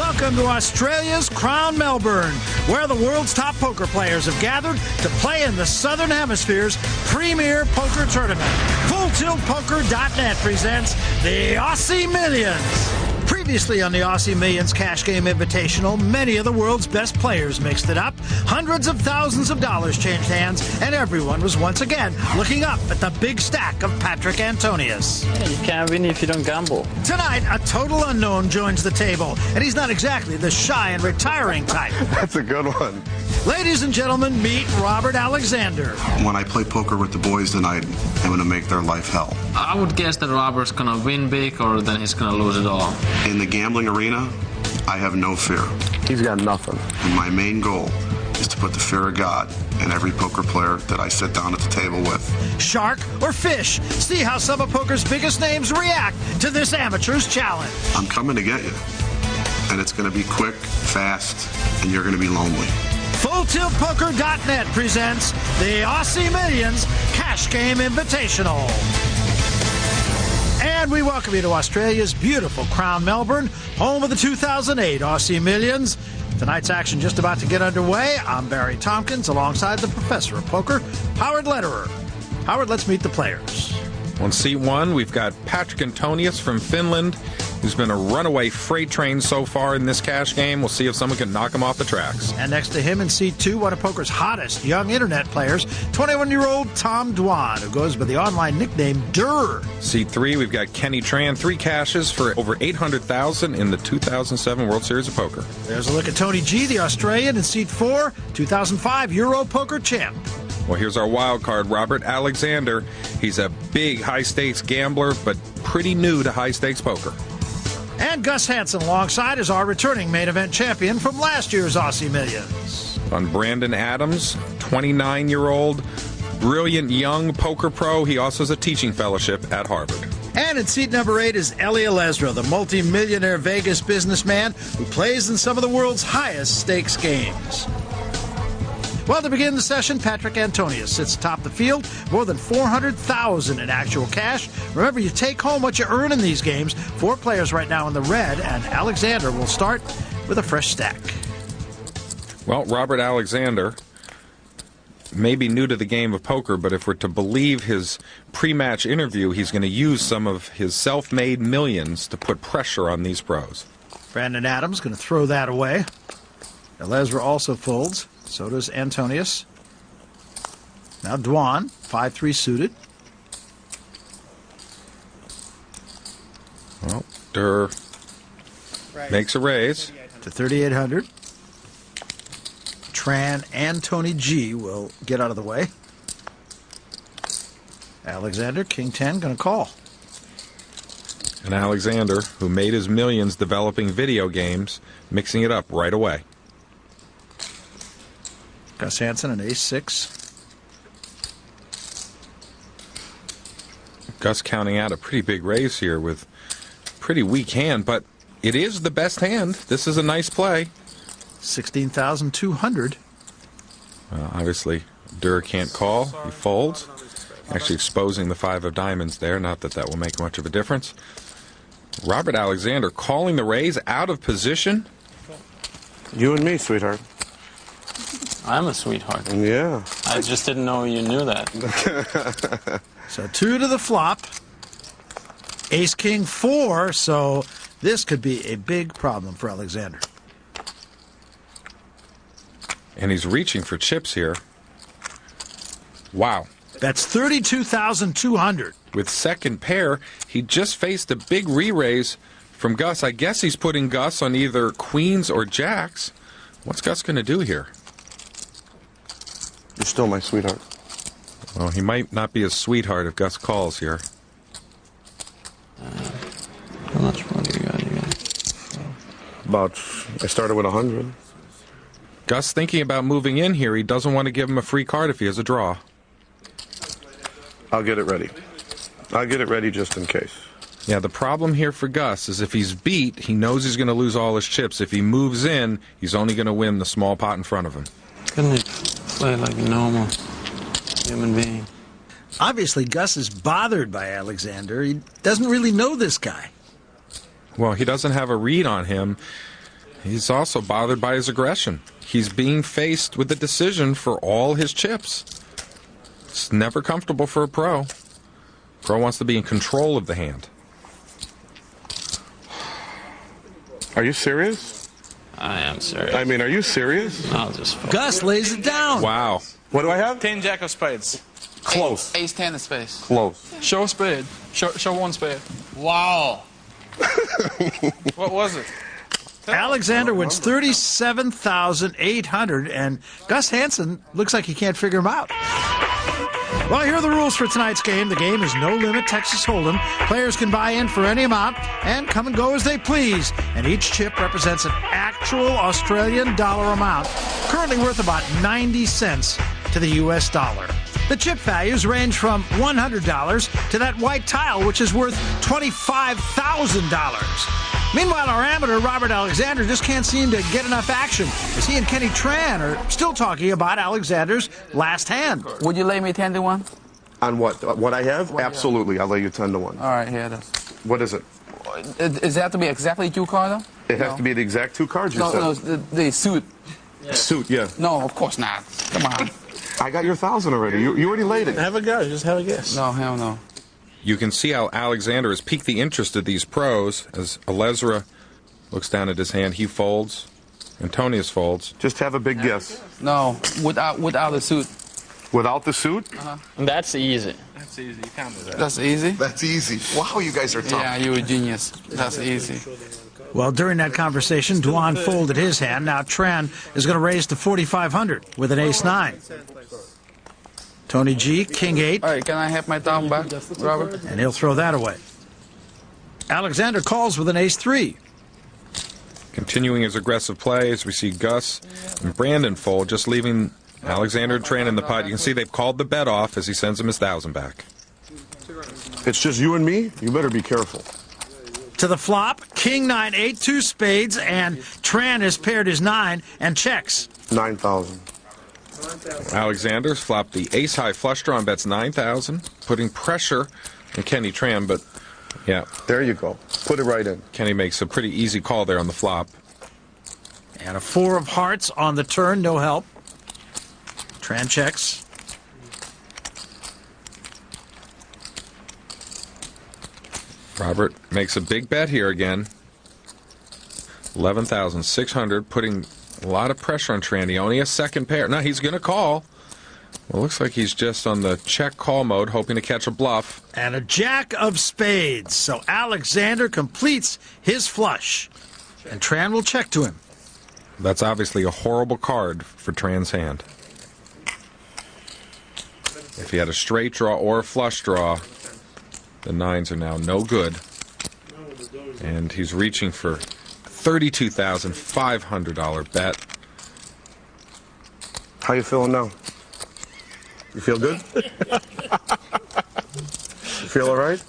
Welcome to Australia's Crown Melbourne, where the world's top poker players have gathered to play in the Southern Hemisphere's premier poker tournament. FullTiltPoker.net presents the Aussie Millions. Previously on the Aussie Millions Cash Game Invitational, many of the world's best players mixed it up. Hundreds of thousands of dollars changed hands, and everyone was once again looking up at the big stack of Patrick Antonius. Yeah, you can't win if you don't gamble. Tonight, a total unknown joins the table, and he's not exactly the shy and retiring type. That's a good one. Ladies and gentlemen, meet Robert Alexander. When I play poker with the boys tonight, I'm going to make their life hell. I would guess that Robert's gonna win big or then he's gonna lose it all. In the gambling arena, I have no fear. He's got nothing. And my main goal is to put the fear of God in every poker player that I sit down at the table with. Shark or fish? See how some of poker's biggest names react to this amateur's challenge. I'm coming to get you. And it's going to be quick, fast, and you're going to be lonely. FullTiltPoker.net presents the Aussie Millions Cash Game Invitational. And we welcome you to Australia's beautiful Crown Melbourne, home of the 2008 Aussie Millions. Tonight's action just about to get underway. I'm Barry Tompkins, alongside the professor of poker, Howard Lederer. Howard, let's meet the players. On seat one, we've got Patrick Antonius from Finland, who's been a runaway freight train so far in this cash game. We'll see if someone can knock him off the tracks. And next to him in seat two, one of poker's hottest young internet players, 21-year-old Tom Dwan, who goes by the online nickname Durr. Seat three, we've got Kenny Tran, 3 cashes for over $800,000 in the 2007 World Series of Poker. There's a look at Tony G, the Australian, in seat four, 2005 Euro Poker champ. Well, here's our wild card, Robert Alexander. He's a big high-stakes gambler, but pretty new to high-stakes poker. And Gus Hansen alongside is our returning main event champion from last year's Aussie Millions. On Brandon Adams, 29-year-old, brilliant young poker pro. He also has a teaching fellowship at Harvard. And in seat number 8 is Eli Lesra, the multi-millionaire Vegas businessman who plays in some of the world's highest stakes games. Well, to begin the session, Patrick Antonius sits atop the field, more than $400,000 in actual cash. Remember, you take home what you earn in these games. 4 players right now in the red, and Alexander will start with a fresh stack. Well, Robert Alexander may be new to the game of poker, but if we're to believe his pre-match interview, he's going to use some of his self-made millions to put pressure on these pros. Brandon Adams going to throw that away. Lesra also folds. So does Antonius. Now Dwan, 5-3 suited. Well, Durr makes a raise to 3,800. Tran and Tony G will get out of the way. Alexander, King 10, going to call. And Alexander, who made his millions developing video games, mixing it up right away. Gus Hansen, an ace-6. Gus counting out a pretty big raise here with pretty weak hand, but it is the best hand. This is a nice play. 16,200. Obviously, Durr can't call. He folds. Actually exposing the 5 of diamonds there. Not that that will make much of a difference. Robert Alexander calling the raise out of position. You and me, sweetheart. I'm a sweetheart. Yeah. I just didn't know you knew that. So 2 to the flop. Ace King 4, so this could be a big problem for Alexander. And he's reaching for chips here. Wow. That's 32,200. With second pair, he just faced a big re-raise from Gus. I guess he's putting Gus on either queens or jacks. What's Gus going to do here? You're still my sweetheart. Well, he might not be a sweetheart if Gus calls here. How much money you got? About, I started with 100. Gus thinking about moving in here. He doesn't want to give him a free card if he has a draw. I'll get it ready. I'll get it ready just in case. Yeah, the problem here for Gus is if he's beat, he knows he's going to lose all his chips. If he moves in, he's only going to win the small pot in front of him. Couldn't he play like a normal human being? Obviously, Gus is bothered by Alexander. He doesn't really know this guy. Well, he doesn't have a read on him. he's also bothered by his aggression. He's being faced with the decision for all his chips. It's never comfortable for a pro. Pro wants to be in control of the hand. Are you serious? I am serious. I mean, are you serious? I'll just fold. Gus lays it down. Wow. What do I have? 10 jack of spades. Close. Ace 10 of spades. Close. Show a spade. Show one spade. Wow. What was it? Alexander wins $37,800, and Gus Hansen looks like he can't figure him out. Well, here are the rules for tonight's game. The game is no limit Texas Hold'em. Players can buy in for any amount and come and go as they please. And each chip represents an actual Australian dollar amount, currently worth about 90 cents to the U.S. dollar. The chip values range from $100 to that white tile, which is worth $25,000. Meanwhile, our amateur, Robert Alexander, just can't seem to get enough action, as he and Kenny Tran are still talking about Alexander's last hand. Would you lay me 10 to 1? On what? What I have? Absolutely. I'll lay you 10 to 1. All right, here it is. What is it? Does it have to be exactly 2 cards, though? It has to be the exact 2 cards you said. No, the suit. Suit, yeah. No, of course not. Come on. I got your 1,000 already. You already laid it. Have a go. Just have a guess. No, hell no. You can see how Alexander has piqued the interest of these pros as Alezra looks down at his hand. He folds. Antonius folds. Just have a big guess. No, without the suit. Without the suit? That's easy. That's easy. You can't do that. That's easy? That's easy. Wow, you guys are tough. Yeah, you're a genius. That's easy. Well, during that conversation, Dwan folded his hand. Now Tran is going to raise to 4,500 with an ace-9. Tony G, king-8. All right, can I have my thumb back, Robert? And he'll throw that away. Alexander calls with an ace-3. Continuing his aggressive play as we see Gus and Brandon fold, just leaving Alexander and Tran in the pot. You can see they've called the bet off as he sends him his 1,000 back. It's just you and me? You better be careful. To the flop, king-9, 8-2 spades, and Tran has paired his 9 and checks. 9,000. Alexander's flopped the ace-high flush draw and bets 9,000, putting pressure on Kenny Tran, but yeah. There you go. Put it right in. Kenny makes a pretty easy call there on the flop. And a 4 of hearts on the turn, no help. Tran checks. Robert makes a big bet here again. 11,600, putting a lot of pressure on Tran. He only has second pair. No, he's going to call. Well, looks like he's just on the check call mode, hoping to catch a bluff. And a jack of spades. So Alexander completes his flush. And Tran will check to him. That's obviously a horrible card for Tran's hand. If he had a straight draw or a flush draw, the 9s are now no good. And he's reaching for $32,500 bet. How you feeling now? You feel good? You feel all right?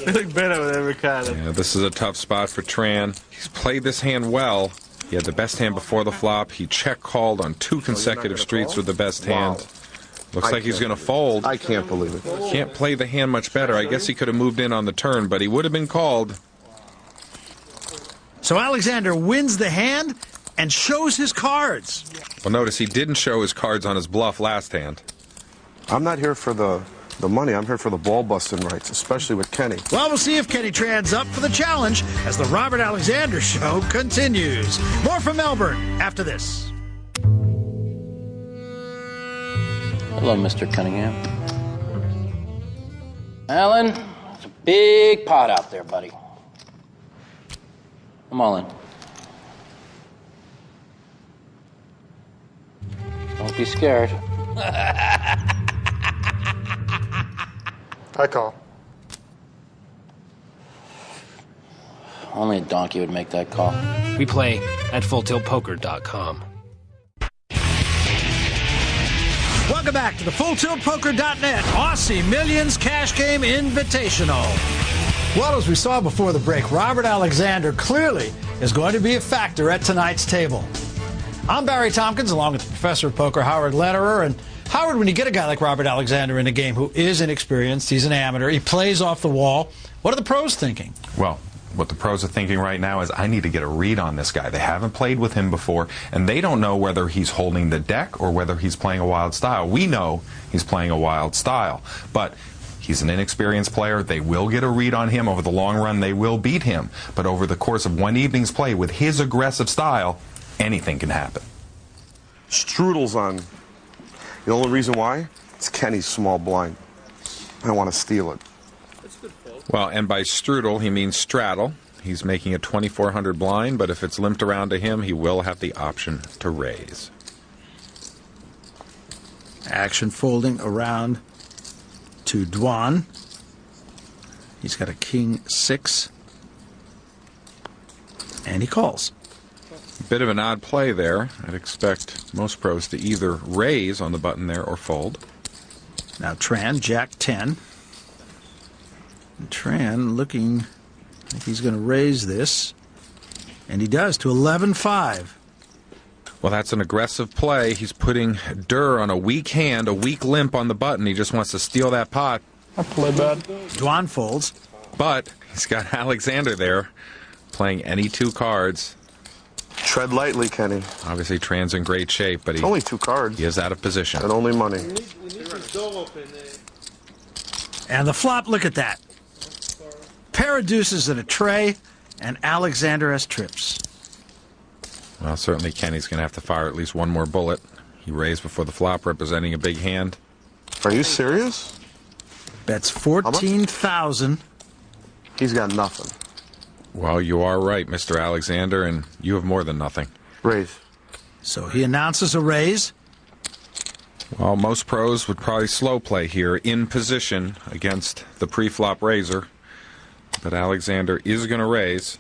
You look better with every card. Yeah, this is a tough spot for Tran. He's played this hand well. He had the best hand before the flop. He check called on 2 consecutive streets with the best hand. Looks like he's going to fold. I can't believe it. Can't play the hand much better. I guess he could have moved in on the turn, but he would have been called. So Alexander wins the hand and shows his cards. Well, notice he didn't show his cards on his bluff last hand. I'm not here for the money. I'm here for the ball busting rights, especially with Kenny. Well, we'll see if Kenny Tran's up for the challenge as the Robert Alexander Show continues. More from Melbourne after this. Hello, Mr. Cunningham. Alan, it's a big pot out there, buddy. I'm all in. Don't be scared. I call. Only a donkey would make that call. We play at FullTiltPoker.com. Welcome back to the FullTiltPoker.net Aussie Millions Cash Game Invitational. Well, as we saw before the break, Robert Alexander clearly is going to be a factor at tonight's table. I'm Barry Tompkins, along with the professor of poker, Howard Lederer. And Howard, when you get a guy like Robert Alexander in a game who is inexperienced, he's an amateur, he plays off the wall, what are the pros thinking? Well, What the pros are thinking right now is, I need to get a read on this guy. They haven't played with him before, and they don't know whether he's holding the deck or whether he's playing a wild style. We know he's playing a wild style, but he's an inexperienced player. They will get a read on him. Over the long run, they will beat him. But over the course of one evening's play with his aggressive style, anything can happen. Strudel's on. The only reason why? It's Kenny's small blind. I want to steal it. Well, and by strudel, he means straddle. He's making a 2,400 blind, but if it's limped around to him, he will have the option to raise. Action folding around to Dwan. He's got a king 6. And he calls. Bit of an odd play there. I'd expect most pros to either raise on the button there or fold. Now Tran, Jack 10. And Tran looking like he's going to raise this. And he does to 11-5. Well, that's an aggressive play. He's putting Durr on a weak hand, a weak limp on the button. He just wants to steal that pot. I play bad. Dwan folds. But he's got Alexander there playing any 2 cards. Tread lightly, Kenny. Obviously, Tran's in great shape, but Only 2 cards. he is out of position. And only money. And the flop, look at that. Pair of deuces and a tray, and Alexander has trips. Well, certainly Kenny's going to have to fire at least one more bullet. He raised before the flop, representing a big hand. Are you serious? Bets 14,000. He's got nothing. Well, you are right, Mr. Alexander, and you have more than nothing. Raise. So he announces a raise. Well, most pros would probably slow play here in position against the pre-flop raiser. But Alexander is going to raise.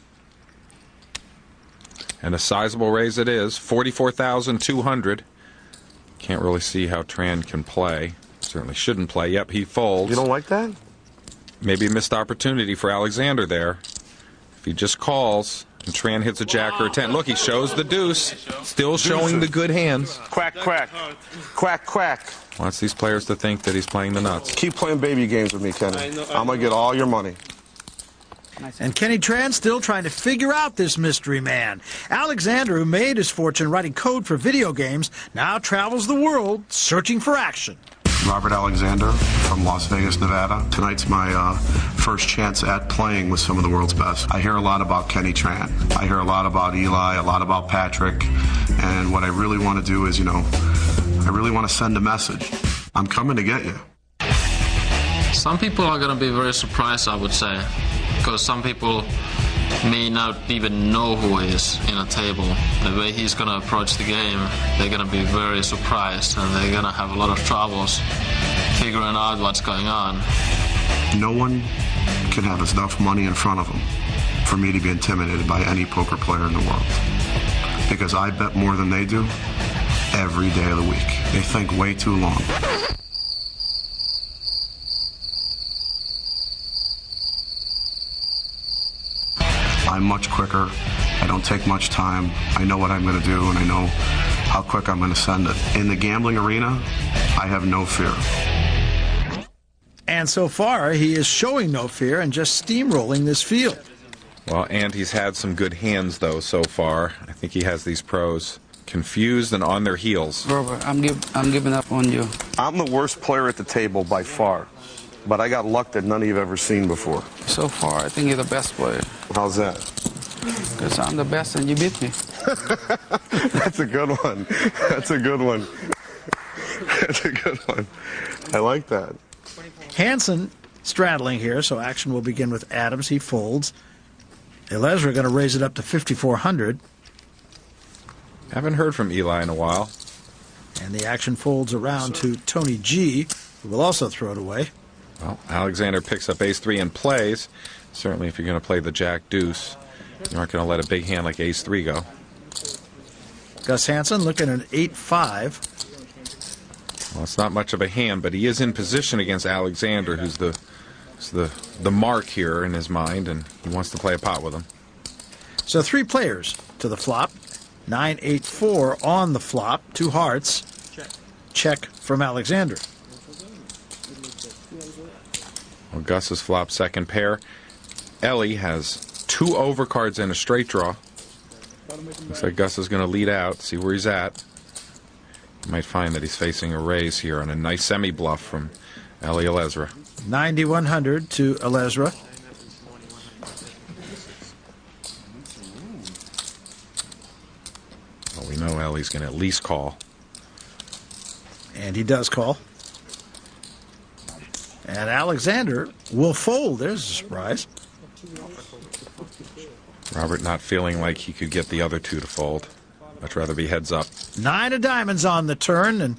And a sizable raise it is, 44,200. Can't really see how Tran can play. Certainly shouldn't play. Yep, he folds. You don't like that? Maybe a missed opportunity for Alexander there. If he just calls and Tran hits a jack or a 10. Look, he shows the deuce. Still showing the good hands. Quack, quack. Quack, quack. Wants these players to think that he's playing the nuts. Keep playing baby games with me, Kenny. I'm going to get all your money. And Kenny Tran still trying to figure out this mystery man. Alexander, who made his fortune writing code for video games, now travels the world searching for action. Robert Alexander from Las Vegas, Nevada. Tonight's my first chance at playing with some of the world's best. I hear a lot about Kenny Tran. I hear a lot about Eli, a lot about Patrick. And what I really want to do is, I really want to send a message. I'm coming to get you. Some people are going to be very surprised, I would say, because some people may not even know who he is in a table. The way he's going to approach the game, they're going to be very surprised, and they're going to have a lot of troubles figuring out what's going on. No one can have enough money in front of them for me to be intimidated by any poker player in the world. Because I bet more than they do every day of the week. They think way too long. I'm much quicker. I don't take much time. I know what I'm going to do, and I know how quick I'm going to send it. In the gambling arena, I have no fear. And so far, he is showing no fear and just steamrolling this field. Well, and he's had some good hands, though, so far. I think he has these pros confused and on their heels. Robert, I'm giving up on you. I'm the worst player at the table by far. But I got luck that none of you have ever seen before. So far, I think you're the best player. How's that? Because I'm the best and you beat me. That's a good one. That's a good one. That's a good one. I like that. Hansen straddling here, so action will begin with Adams. He folds. Elezra going to raise it up to 5,400. Haven't heard from Eli in a while. And the action folds around to Tony G, who will also throw it away. Well, Alexander picks up ace-3 and plays. Certainly, if you're going to play the jack-deuce, you aren't going to let a big hand like ace-3 go. Gus Hansen looking at 8-5. Well, it's not much of a hand, but he is in position against Alexander, who's the mark here in his mind, and he wants to play a pot with him. So 3 players to the flop. 9-8-4 on the flop. 2 hearts. Check from Alexander. Well, Gus has flopped second pair. Ellie has 2 overcards and a straight draw. Looks like Gus is going to lead out, see where he's at. You might find that he's facing a raise here on a nice semi-bluff from Eli Elezra. 9,100 to Elezra. Well, we know Eli's going to at least call. And he does call. And Alexander will fold. There's a surprise. Robert not feeling like he could get the other 2 to fold. Much rather be heads up. 9 of diamonds on the turn, and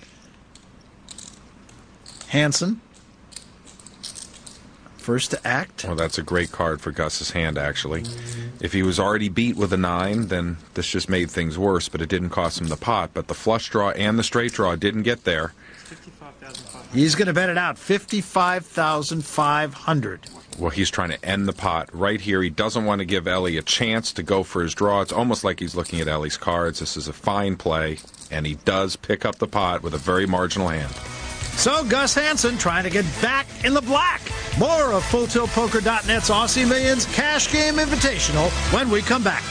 Hansen first to act. Well, that's a great card for Gus's hand, actually. If he was already beat with a 9, then this just made things worse, but it didn't cost him the pot. But the flush draw and the straight draw didn't get there. He's going to bet it out, 55,500. Well, he's trying to end the pot right here. He doesn't want to give Eli a chance to go for his draw. It's almost like he's looking at Eli's cards. This is a fine play, and he does pick up the pot with a very marginal hand. So Gus Hansen trying to get back in the black. More of FullTiltPoker.net's Aussie Millions Cash Game Invitational when we come back.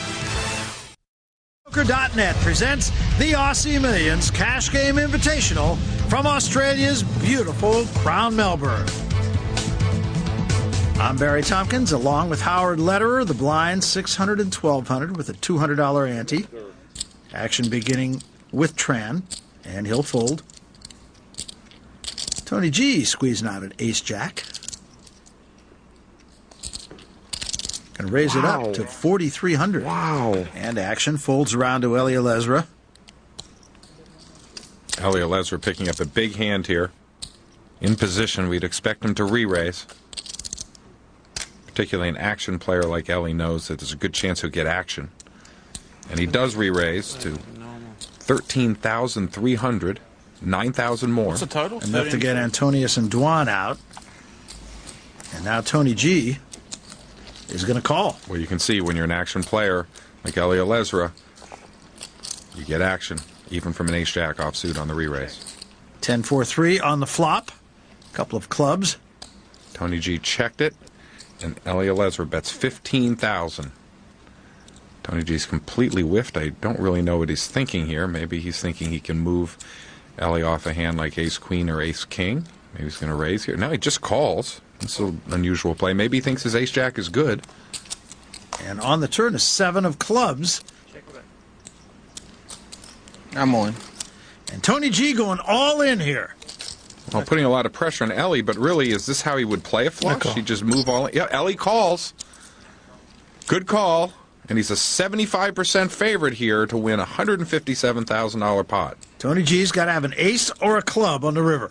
Poker.net presents the Aussie Millions Cash Game Invitational from Australia's beautiful Crown Melbourne. I'm Barry Tompkins, along with Howard Lederer, the blind 600 and 1,200 with a $200 ante. Action beginning with Tran, and he'll fold. Tony G squeezing out an ace-jack. Going to raise it up to 4,300. Wow. And action folds around to Eli Elezra. Eli Elezra picking up a big hand here. In position, we'd expect him to re-raise. Particularly an action player like Eli knows that there's a good chance he'll get action. And he does re-raise to 13,300, 9,000 more. What's the total? Enough to get Antonius and Dwan out. And now Tony G is going to call. Well, you can see when you're an action player like Eli Elezra, you get action, even from an ace-jack offsuit on the re-raise. 10-4-3 on the flop. Couple of clubs. Tony G checked it, and Eli Elezra bets 15,000. Tony G's completely whiffed. I don't really know what he's thinking here. Maybe he's thinking he can move Eli off a hand like ace-queen or ace-king. Maybe he's going to raise here. Now he just calls. It's an unusual play. Maybe he thinks his ace-jack is good. And on the turn is 7 of clubs. I'm on. And Tony G going all in here. Well, putting a lot of pressure on Eli, but really, is this how he would play a flush? He'd just move all in. Yeah, Eli calls. Good call. And he's a 75% favorite here to win a $157,000 pot. Tony G's got to have an ace or a club on the river.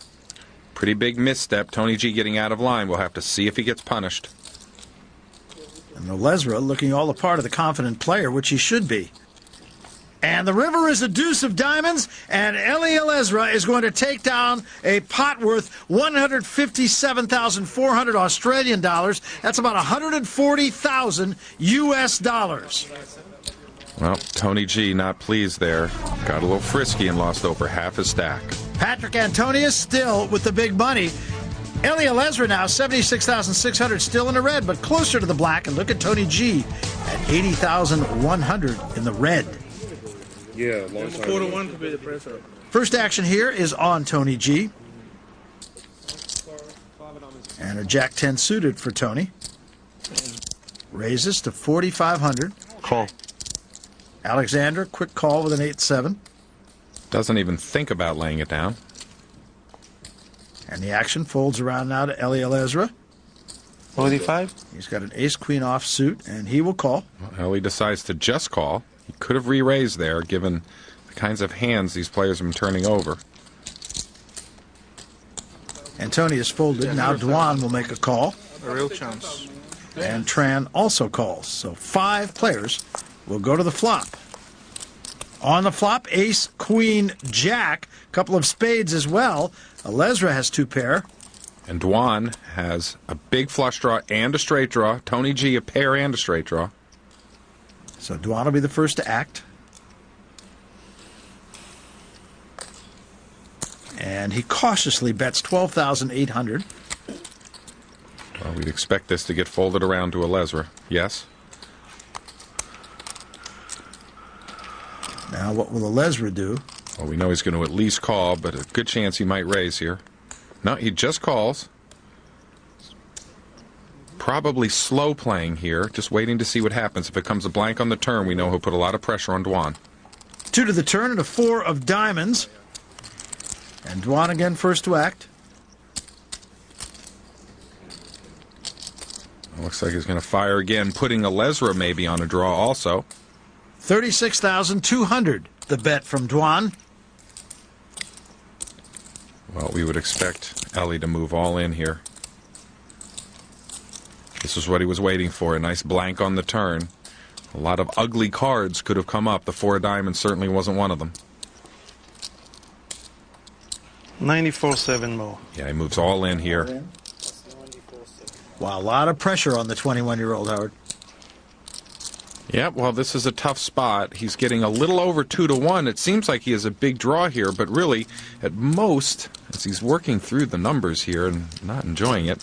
Pretty big misstep. Tony G getting out of line. We'll have to see if he gets punished. And Elezra looking all the part of the confident player, which he should be. And the river is a deuce of diamonds, and Eli Elezra is going to take down a pot worth 157,400 Australian dollars. That's about 140,000 US dollars. Well, Tony G not pleased there. Got a little frisky and lost over half his stack. Patrick Antonius still with the big money. Eli Elezra now 76,600, still in the red, but closer to the black. And look at Tony G at 80,100 in the red. Yeah, long time. 4-1 to be the pressure. First action here is on Tony G. And a Jack-10 suited for Tony. Raises to 4,500. Call. Alexander, quick call with an 8-7. Doesn't even think about laying it down. And the action folds around now to Eli Elezra. 45? He's got an ace-queen offsuit, and he will call. Well, Eli decides to just call. He could have re-raised there, given the kinds of hands these players have been turning over. Antonius folded. Now Dwan will make a call. A real chance. And Tran also calls. So 5 players will go to the flop. On the flop, ace, queen, jack. Couple of spades as well. Elezra has 2 pair. And Dwan has a big flush draw and a straight draw. Tony G a pair and a straight draw. So Dwan will be the first to act. And he cautiously bets 12,800. Well, we'd expect this to get folded around to Elezra. Yes? Now, what will Alezra do? Well, we know he's going to at least call, but a good chance he might raise here. No, he just calls. Probably slow playing here, just waiting to see what happens. If it comes a blank on the turn, we know he'll put a lot of pressure on Dwan. 2 to the turn and a 4 of diamonds. And Dwan again first to act. Looks like he's going to fire again, putting Alezra maybe on a draw also. 36,200, the bet from Dwan. Well, we would expect Ellie to move all in here. This is what he was waiting for, a nice blank on the turn. A lot of ugly cards could have come up. The 4 of diamonds certainly wasn't one of them. 94.7 more. Yeah, he moves all in here. Wow, a lot of pressure on the 21-year-old, Howard. Yeah, well, this is a tough spot. He's getting a little over 2 to 1. It seems like he has a big draw here, but really, at most, as he's working through the numbers here and not enjoying it,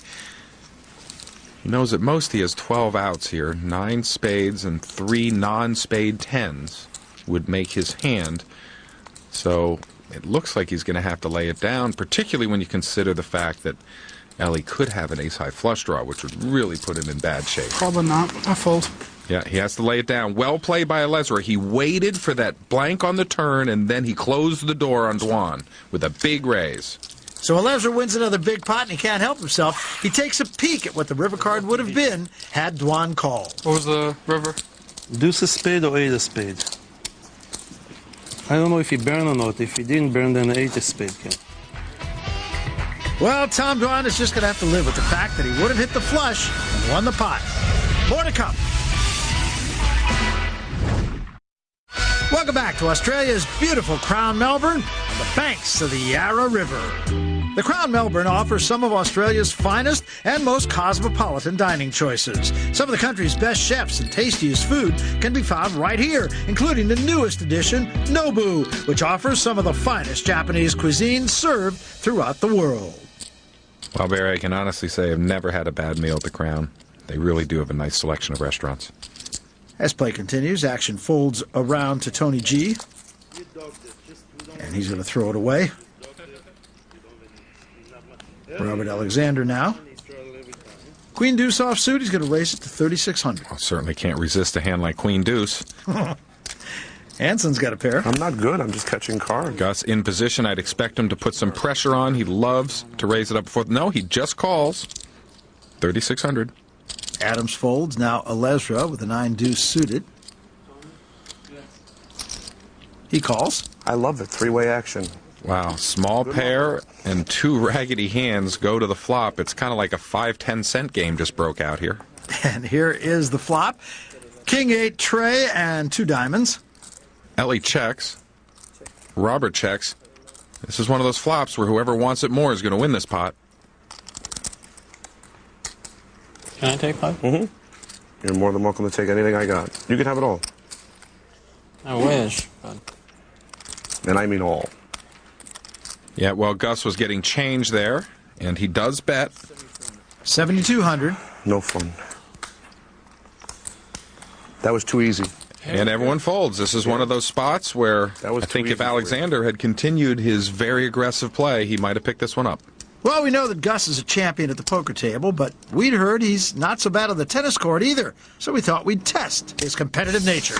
he knows at most he has 12 outs here. 9 spades and 3 non-spade 10s would make his hand. So it looks like he's going to have to lay it down, particularly when you consider the fact that Ellie could have an ace-high flush draw, which would really put him in bad shape. Probably not. I fold. Yeah, he has to lay it down. Well played by Alezra. He waited for that blank on the turn, and then he closed the door on Dwan with a big raise. So Alezra wins another big pot, and he can't help himself. He takes a peek at what the river card would have been had Dwan called. What was the river? Deuce a spade or 8 a spade? I don't know if he burned or not. If he didn't burn, then 8 a spade can. Well, Tom Dwan is just going to have to live with the fact that he would have hit the flush and won the pot. More to come. Welcome back to Australia's beautiful Crown Melbourne on the banks of the Yarra River. The Crown Melbourne offers some of Australia's finest and most cosmopolitan dining choices. Some of the country's best chefs and tastiest food can be found right here, including the newest addition, Nobu, which offers some of the finest Japanese cuisine served throughout the world. Well, Barry, I can honestly say I've never had a bad meal at the Crown. They really do have a nice selection of restaurants. As play continues, action folds around to Tony G. And he's going to throw it away. Robert Alexander now. Queen Deuce offsuit, he's going to raise it to 3,600. Well, certainly can't resist a hand like Queen Deuce. Hanson's got a pair. I'm not good. I'm just catching cards. Gus in position. I'd expect him to put some pressure on. He loves to raise it up before. No, he just calls. 3,600. Adams folds. Now Alezra with a 9-deuce suited. He calls. I love it. 3-way action. Wow. Small pair and 2 raggedy hands go to the flop. It's kind of like a 5-10 cent game just broke out here. And here is the flop. King 8 tray and 2 diamonds. Ellie checks. Robert checks. This is one of those flops where whoever wants it more is going to win this pot. Can I take 5? Mm-hmm. You're more than welcome to take anything I got. You can have it all. I wish, but... And I mean all. Yeah, well, Gus was getting change there, and he does bet. 7,200. No fun. That was too easy. And everyone folds. This is one of those spots where I think if Alexander had continued his very aggressive play, he might have picked this one up. Well, we know that Gus is a champion at the poker table, but we'd heard he's not so bad on the tennis court either. So we thought we'd test his competitive nature.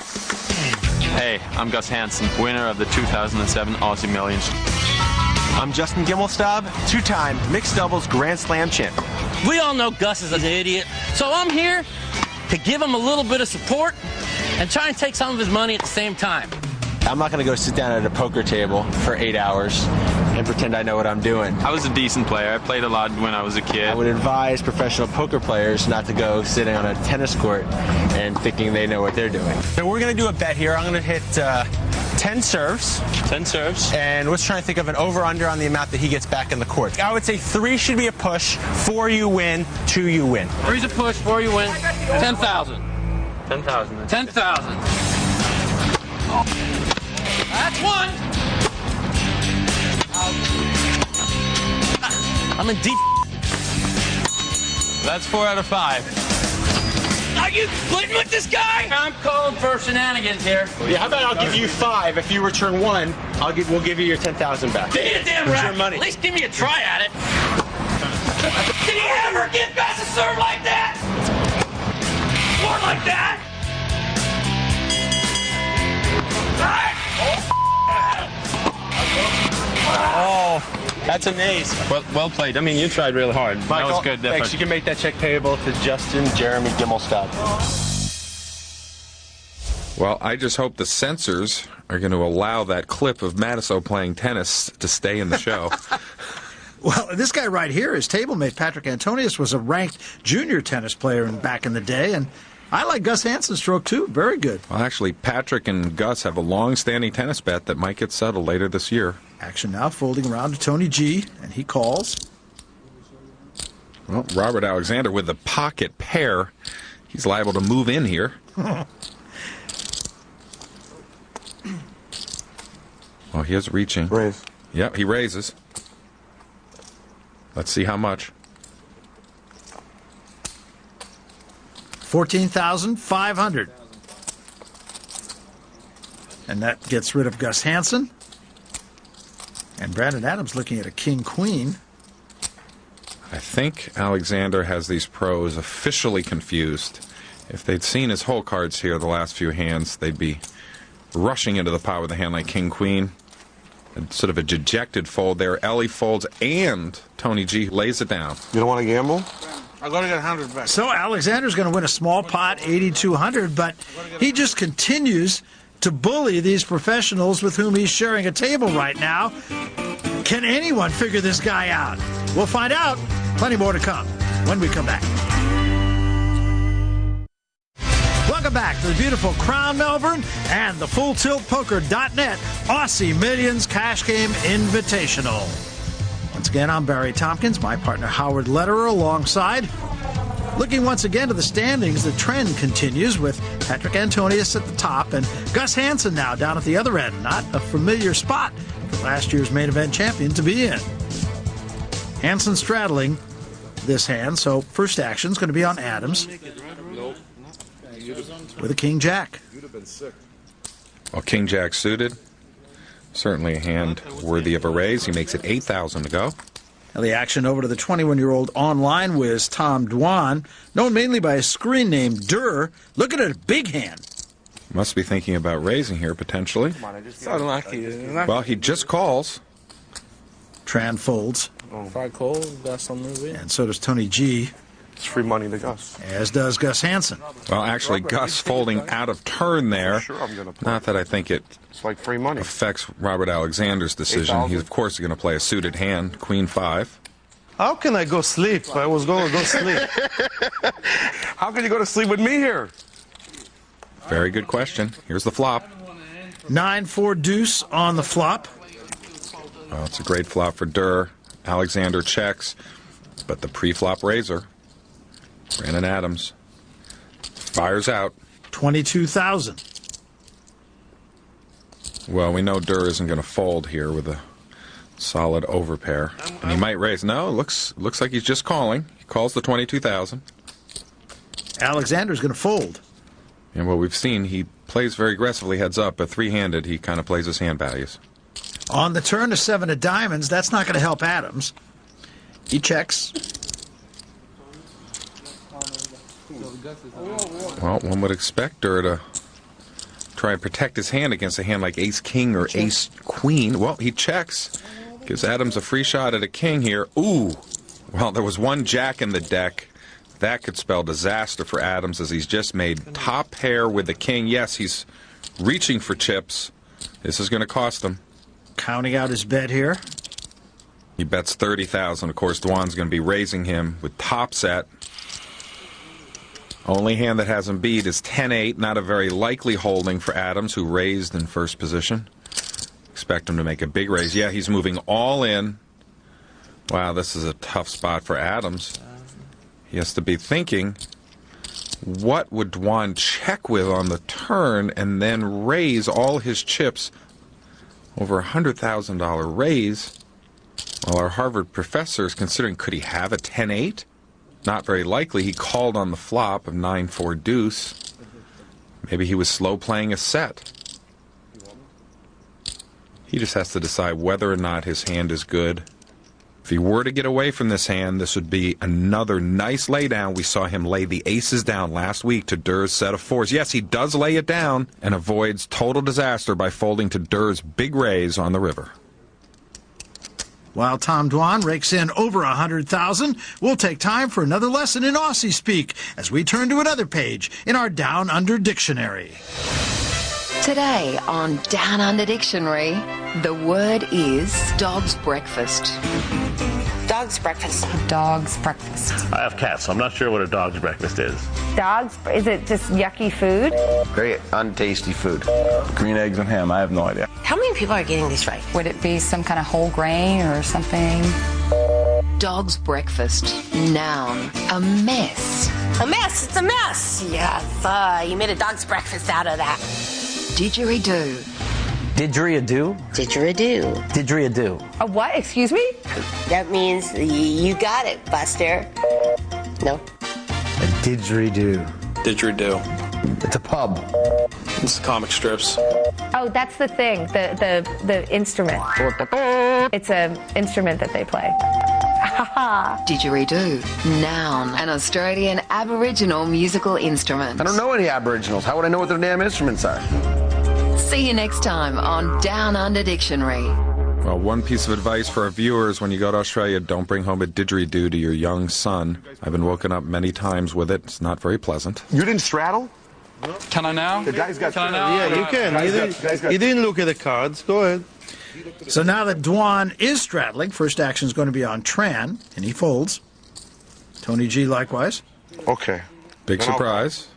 Hey, I'm Gus Hansen, winner of the 2007 Aussie Millions. I'm Justin Gimelstob, 2-time mixed doubles Grand Slam champion. We all know Gus is an idiot, so I'm here to give him a little bit of support and try and take some of his money at the same time. I'm not going to go sit down at a poker table for 8 hours and pretend I know what I'm doing. I was a decent player. I played a lot when I was a kid. I would advise professional poker players not to go sitting on a tennis court and thinking they know what they're doing. So we're going to do a bet here. I'm going to hit 10 serves. 10 serves. And let's try and think of an over-under on the amount that he gets back in the court. I would say 3 should be a push, 4 you win, 2 you win. 3's a push, 4 you win, 10,000. 10,000. 10,000. That's one. I'm in deep. That's 4 out of 5. Are you flirting with this guy? I'm calling for shenanigans here. Yeah, how about I'll give you 5. If you return 1, we'll give you your 10,000 back. Be a damn Where's rat. your money? At least give me a try at it. Did he ever give Gus a serve like that? Or like that? Oh, that's an ace. Well played. I mean, you tried really hard. Michael, That was good. thanks. You can make that check payable to Justin Jeremy Gimmelstock. Well, I just hope the censors are going to allow that clip of Matiso playing tennis to stay in the show. Well, this guy right here, his tablemate, Patrick Antonius, was a ranked junior tennis player back in the day, and I like Gus Hansen's stroke, too. Very good. Well, actually, Patrick and Gus have a long-standing tennis bet that might get settled later this year. Action now folding around to Tony G, and he calls. Well, Robert Alexander with the pocket pair. He's liable to move in here. Oh, he is reaching. Raise. Yep, he raises. Let's see how much. 14,500. And that gets rid of Gus Hansen. And Brandon Adams looking at a king-queen. I think Alexander has these pros officially confused. If they'd seen his whole cards here the last few hands, they'd be rushing into the pot with a hand like king-queen. Sort of a dejected fold there. Ellie folds, and Tony G lays it down. You don't want to gamble? I'm going to get 100 back. So Alexander's going to win a small pot, 8,200, but he just continues to bully these professionals with whom he's sharing a table right now. Can anyone figure this guy out? We'll find out. Plenty more to come when we come back. Welcome back to the beautiful Crown Melbourne and the FullTiltPoker.net Aussie Millions Cash Game Invitational. Once again, I'm Barry Tompkins, my partner Howard Lederer alongside. Looking once again to the standings, the trend continues with Patrick Antonius at the top and Gus Hansen now down at the other end. Not a familiar spot for last year's main event champion to be in. Hansen straddling this hand, so first action's going to be on Adams with a king-jack. Well, king-jack suited. Certainly a hand worthy of a raise. He makes it 8,000 to go. Now the action over to the 21-year-old online whiz Tom Dwan, known mainly by a screen name Durr. Look at a big hand. Must be thinking about raising here, potentially. So unlucky. Well, he just calls. Tran folds. If I call, that's on movie. And so does Tony G. It's free money to Gus. As does Gus Hansen. Well, actually, Gus folding out of turn there. Not that I think it like free money affects Robert Alexander's decision. He's, of course, going to play a suited hand, Queen 5. How can I go sleep? I was going to go sleep. How can you go to sleep with me here? Very good question. Here's the flop. 9-4 deuce on the flop. Well, it's a great flop for Durr. Alexander checks, but the pre-flop raiser, Brandon Adams, fires out. 22,000. Well, we know Durr isn't going to fold here with a solid overpair. And he might raise. No, looks like he's just calling. He calls the 22,000. Alexander's going to fold. And what we've seen, he plays very aggressively heads up, but three-handed, he kind of plays his hand values. On the turn to 7 of diamonds, that's not going to help Adams. He checks. Well, one would expect Durr to try and protect his hand against a hand like ace-king or ace-queen. Well, he checks. Gives Adams a free shot at a king here. Ooh. Well, there was one jack in the deck. That could spell disaster for Adams as he's just made top pair with the king. Yes, he's reaching for chips. This is going to cost him. Counting out his bet here. He bets 30,000. Of course, Dwan's going to be raising him with top set. Only hand that has him beat is 10-8. Not a very likely holding for Adams, who raised in first position. Expect him to make a big raise. Yeah, he's moving all in. Wow, this is a tough spot for Adams. He has to be thinking, what would Dwan check with on the turn and then raise all his chips? Over $100,000 raise. Well, our Harvard professor is considering, could he have a 10-8? not very likely he called on the flop of 9-4 deuce. Maybe he was slow playing a set. He just has to decide whether or not his hand is good. If he were to get away from this hand, this would be another nice laydown. We saw him lay the aces down last week to Durr's set of fours. Yes, he does lay it down and avoids total disaster by folding to Durr's big raise on the river. While Tom Dwan rakes in over 100,000, we'll take time for another lesson in Aussie speak as we turn to another page in our Down Under Dictionary. Today on Down Under Dictionary, the word is dog's breakfast. Dog's breakfast. Dog's breakfast. I have cats, so I'm not sure what a dog's breakfast is. Is it just yucky food? Very untasty food. Green eggs and ham, I have no idea. How many people are getting these right? Would it be some kind of whole grain or something? Dog's breakfast. Noun. A mess. A mess. It's a mess. Yes. You made a dog's breakfast out of that. Didgeridoo. Didgeridoo? Didgeridoo. Didgeridoo. A what? Excuse me? That means you got it, Buster. No. A didgeridoo. Didgeridoo. It's a pub. It's comic strips. Oh, that's the thing, the instrument. It's an instrument that they play. Didgeridoo. Noun. An Australian Aboriginal musical instrument. I don't know any Aboriginals. How would I know what their damn instruments are? See you next time on Down Under Dictionary. Well, one piece of advice for our viewers: when you go to Australia, don't bring home a didgeridoo to your young son. I've been woken up many times with it. It's not very pleasant. You didn't straddle? Can I now? The guy's got. Can I now? Yeah, you can. You didn't look at the cards. Go ahead. So now that Dwan is straddling, first action is going to be on Tran, and he folds. Tony G likewise. Okay. Big surprise.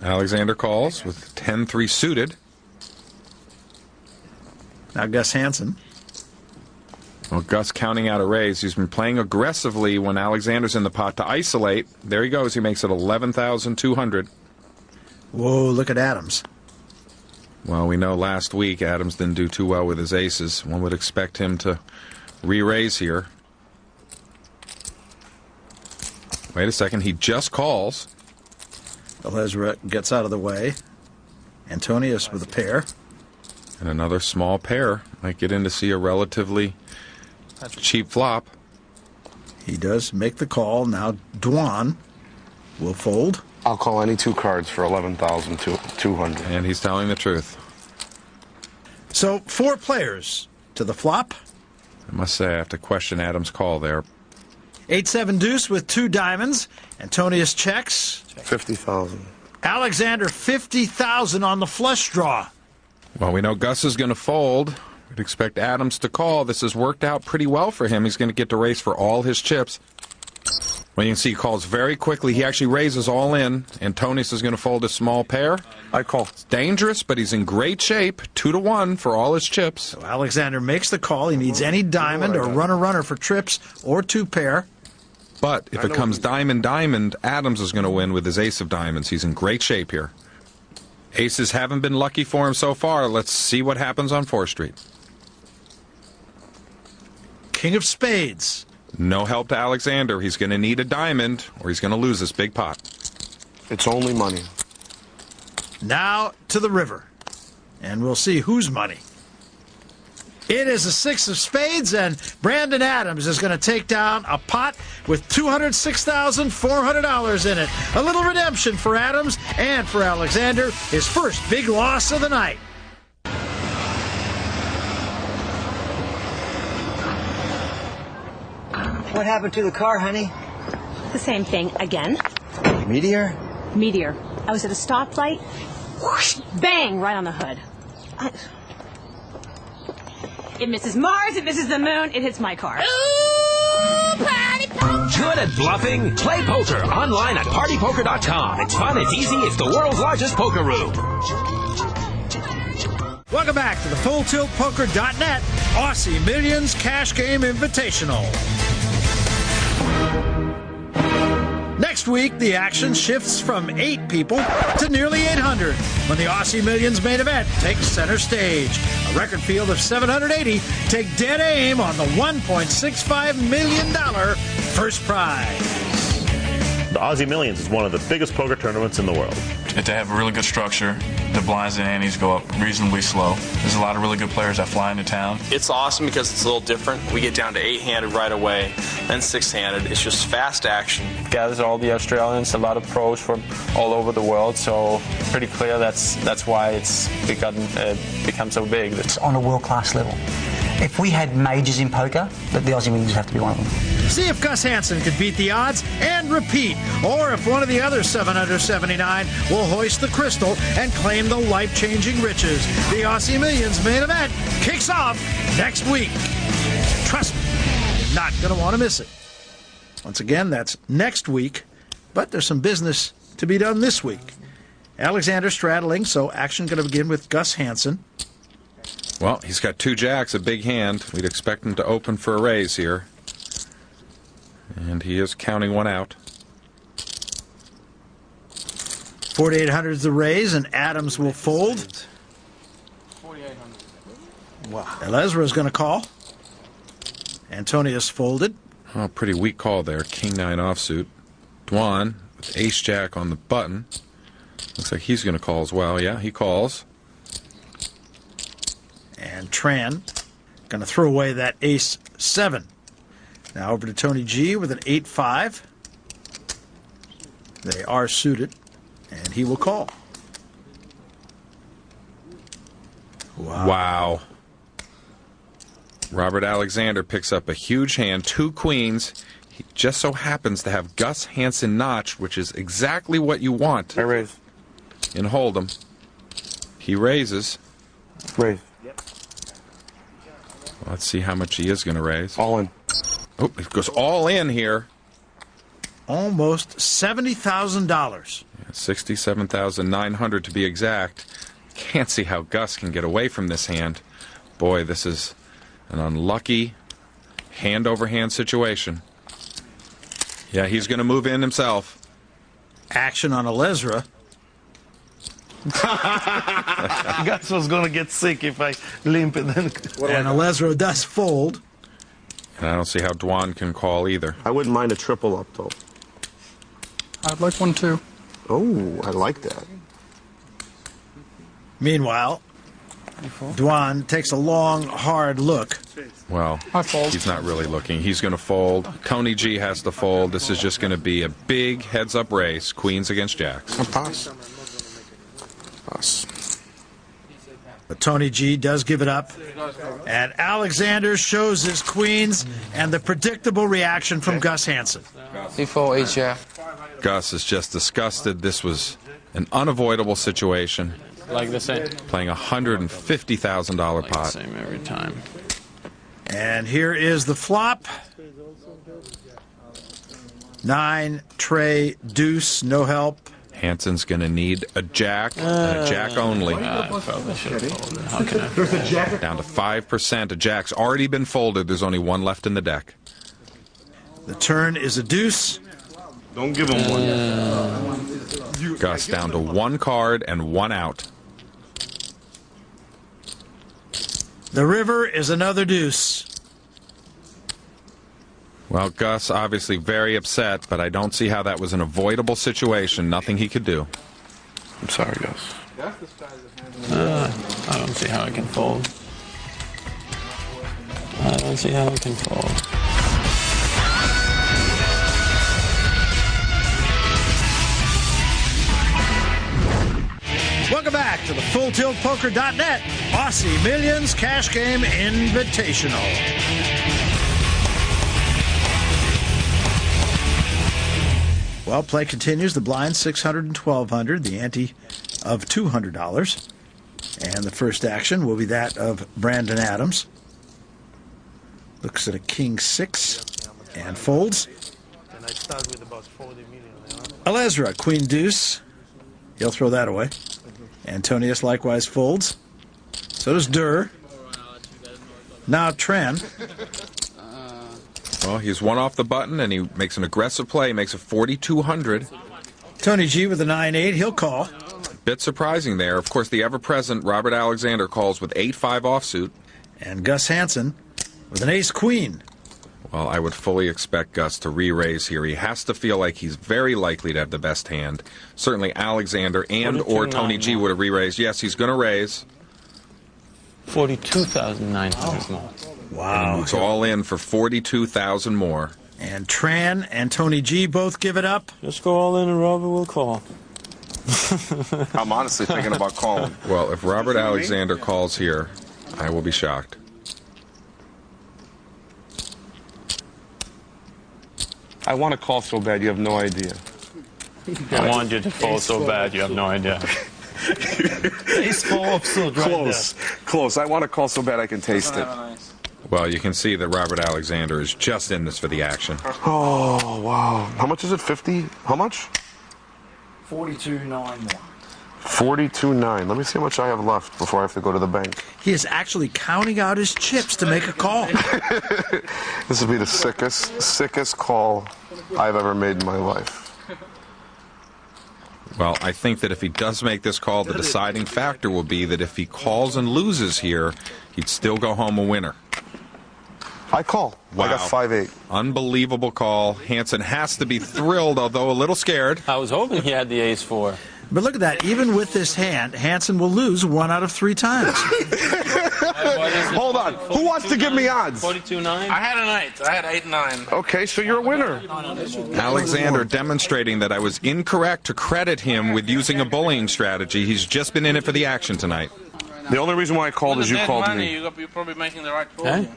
Alexander calls with 10-3 suited. Now Gus Hansen. Well, Gus counting out a raise. He's been playing aggressively when Alexander's in the pot to isolate. There he goes. He makes it 11,200. Whoa, look at Adams. Well, we know last week Adams didn't do too well with his aces. One would expect him to re-raise here. Wait a second. He just calls. Elezra gets out of the way. Antonius with a pair. And another small pair. Might get in to see a relatively cheap flop. He does make the call. Now Dwan will fold. I'll call any two cards for 11,200. And he's telling the truth. So 4 players to the flop. I must say I have to question Adams' call there. 8-7 deuce with 2 diamonds. Antonius checks. 50,000. Alexander 50,000 on the flush draw. Well, we know Gus is going to fold. We'd expect Adams to call. This has worked out pretty well for him. He's going to get to raise for all his chips. Well, you can see he calls very quickly. He actually raises all in. Antonius is going to fold a small pair. I call. It's dangerous, but he's in great shape. 2-1 for all his chips. So Alexander makes the call. He needs any diamond or runner for trips or 2 pair. But if it comes diamond, Adams is going to win with his ace of diamonds. He's in great shape here. Aces haven't been lucky for him so far. Let's see what happens on 4th Street. King of spades. No help to Alexander. He's going to need a diamond or he's going to lose this big pot. It's only money. Now to the river. And we'll see whose money. It is a 6 of spades, and Brandon Adams is going to take down a pot with $206,400 in it. A little redemption for Adams and for Alexander, his first big loss of the night. What happened to the car, honey? The same thing again. Meteor? Meteor. I was at a stoplight. Whoosh, bang, right on the hood. It misses Mars, it misses the moon, it hits my car. Ooh, party poker! Good at bluffing? Play poker online at partypoker.com. It's fun, it's easy, it's the world's largest poker room. Welcome back to the FullTiltPoker.net Aussie Millions Cash Game Invitational. Next week, the action shifts from 8 people to nearly 800 when the Aussie Millions main event takes center stage. A record field of 780 take dead aim on the $1.65 million first prize. Aussie Millions is one of the biggest poker tournaments in the world. If they have a really good structure, the blinds and antes go up reasonably slow. There's a lot of really good players that fly into town. It's awesome because it's a little different. We get down to 8-handed right away, then 6-handed. It's just fast action. Gathers all the Australians, a lot of pros from all over the world, so pretty clear that's why it's become so big. It's on a world-class level. If we had majors in poker, the Aussie Millions would have to be one of them. See if Gus Hansen could beat the odds and repeat, or if one of the other 7 under 79 will hoist the crystal and claim the life-changing riches. The Aussie Millions main event kicks off next week. Trust me, you're not going to want to miss it. Once again, that's next week, but there's some business to be done this week. Alexander straddling, so action going to begin with Gus Hansen. Well, he's got 2 jacks, a big hand. We'd expect him to open for a raise here. And he is counting one out. 4,800 is the raise, and Adams will fold. 4,800. Wow. Elezra is going to call. Antonius folded. Oh, pretty weak call there. King-9 offsuit. Dwan with ace-jack on the button. Looks like he's going to call as well. Yeah, he calls. And Tran going to throw away that ace-7. Now over to Tony G with an 8-5. They are suited, and he will call. Wow. Robert Alexander picks up a huge hand, 2 queens. He just so happens to have Gus Hansen notched, which is exactly what you want. I raise. In Hold'em. He raises. Raise. Let's see how much he is going to raise. All in. Oh, it goes all in here. Almost $70,000. Yeah, $67,900 to be exact. Can't see how Gus can get away from this hand. Boy, this is an unlucky hand-over-hand situation. Yeah, he's going to move in himself. Action on Elezra. Gus was going to get sick if I limp it. Then. And Elezra does fold. And I don't see how Dwan can call either. I wouldn't mind a triple up, though. I'd like one too. Oh, I like that. Meanwhile, Dwan takes a long, hard look. Well, he's not really looking. He's going to fold. Tony G has to fold. This is just going to be a big heads-up race. Queens against jacks. Pass. But Tony G does give it up. And Alexander shows his queens and the predictable reaction from Gus Hansen. He fold H-jack. Gus is just disgusted. This was an unavoidable situation. Like the same. Playing a $150,000 pot. Same every time. And here is the flop. 9, tray, deuce, no help. Hansen's going to need a jack, and a jack only. I probably should have folded. How can I? Down to 5%. A jack's already been folded. There's only one left in the deck. The turn is a deuce. Don't give him one. Gus down to 1 card and 1 out. The river is another deuce. Well, Gus obviously very upset, but I don't see how that was an avoidable situation. Nothing he could do. I'm sorry, Gus. I don't see how I can fold. I don't see how I can fold. Welcome back to the FullTiltPoker.net Aussie Millions Cash Game Invitational. Well, play continues. The blind 600 and 1,200. The ante of $200. And the first action will be that of Brandon Adams. Looks at a king 6 and folds. And I start with about 40 million. Elezra, queen deuce. He'll throw that away. Antonius likewise folds. So does Durr. Now Tran. Well, he's 1 off the button, and he makes an aggressive play. He makes it 4,200. Tony G with a 9-8. He'll call. Bit surprising there. Of course, the ever-present Robert Alexander calls with 8-5 offsuit. And Gus Hansen with an ace-queen. Well, I would fully expect Gus to re-raise here. He has to feel like he's very likely to have the best hand. Certainly Alexander and or Tony G would have re-raised. Yes, he's going to raise. 42,900 more. Wow. It's all in for 42,000 more. And Tran and Tony G both give it up. Just go all in and Robert will call. I'm honestly thinking about calling. Well, if Robert Alexander calls here, I will be shocked. I want to call so bad, you have no idea. I want you to fall so bad, you have no idea. Ace fall so Close. Close. I want to call so bad I can taste it. Well, you can see that Robert Alexander is just in this for the action. Oh, wow. How much is it? 50? How much? 42.91. 42.9. Let me see how much I have left before I have to go to the bank. He is actually counting out his chips to make a call. This would be the sickest call I've ever made in my life. Well, I think that if he does make this call, the deciding factor will be that if he calls and loses here, he'd still go home a winner. I call. Wow. I got 5-8. Unbelievable call. Hansen has to be thrilled, although a little scared. I was hoping he had the ace-4. But look at that. Even with this hand, Hansen will lose 1 out of 3 times. Hold on. Who wants to give me odds? 42.9? I had an 8. I had 8-9. Okay, so you're a winner. Alexander demonstrating that I was incorrect to credit him with using a bullying strategy. He's just been in it for the action tonight. The only reason why I called is you called me. You're probably making the right call. Hey?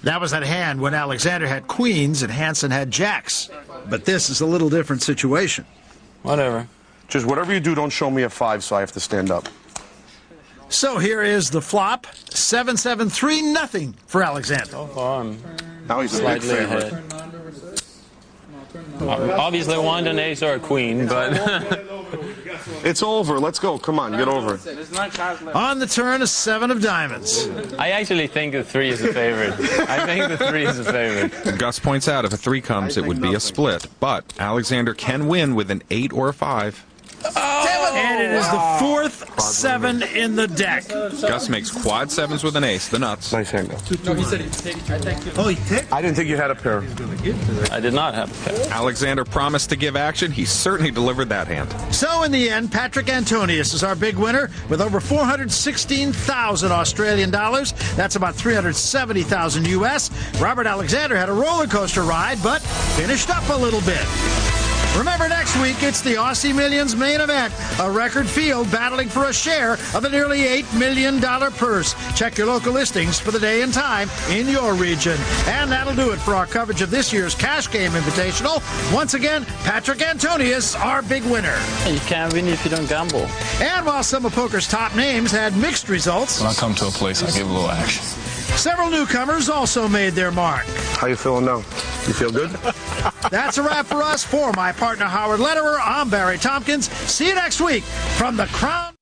That was that hand when Alexander had queens and Hansen had jacks. But this is a little different situation. Whatever. Just whatever you do, don't show me a 5 so I have to stand up. So here is the flop. 7-7-3, nothing for Alexander. So far, I'm now he's slightly favorite. ahead. Obviously, want an ace or a queen, but... It's over. Let's go. Come on, get over it. On the turn, a 7 of diamonds. I actually think the 3 is a favorite. I think the 3 is a favorite. Gus points out if a 3 comes, it would be a split. But Alexander can win with an 8 or a 5. And it is the 4th 7 in the deck. Gus makes quad 7s with an ace, the nuts. Nice hand. No, he said he'd take it. Oh, he picked? I didn't think you had a pair. I did not have a pair. Alexander promised to give action. He certainly delivered that hand. So in the end, Patrick Antonius is our big winner with over 416,000 Australian dollars. That's about 370,000 US. Robert Alexander had a roller coaster ride, but finished up a little bit. Remember, next week, it's the Aussie Millions main event, a record field battling for a share of the nearly $8 million purse. Check your local listings for the day and time in your region. And that'll do it for our coverage of this year's Cash Game Invitational. Once again, Patrick Antonius, our big winner. You can't win if you don't gamble. And while some of poker's top names had mixed results, When I come to a place, I give a little action. several newcomers also made their mark. How you feeling now? You feel good? That's a wrap for us. For my partner, Howard Lederer, I'm Barry Tompkins. See you next week from the Crown.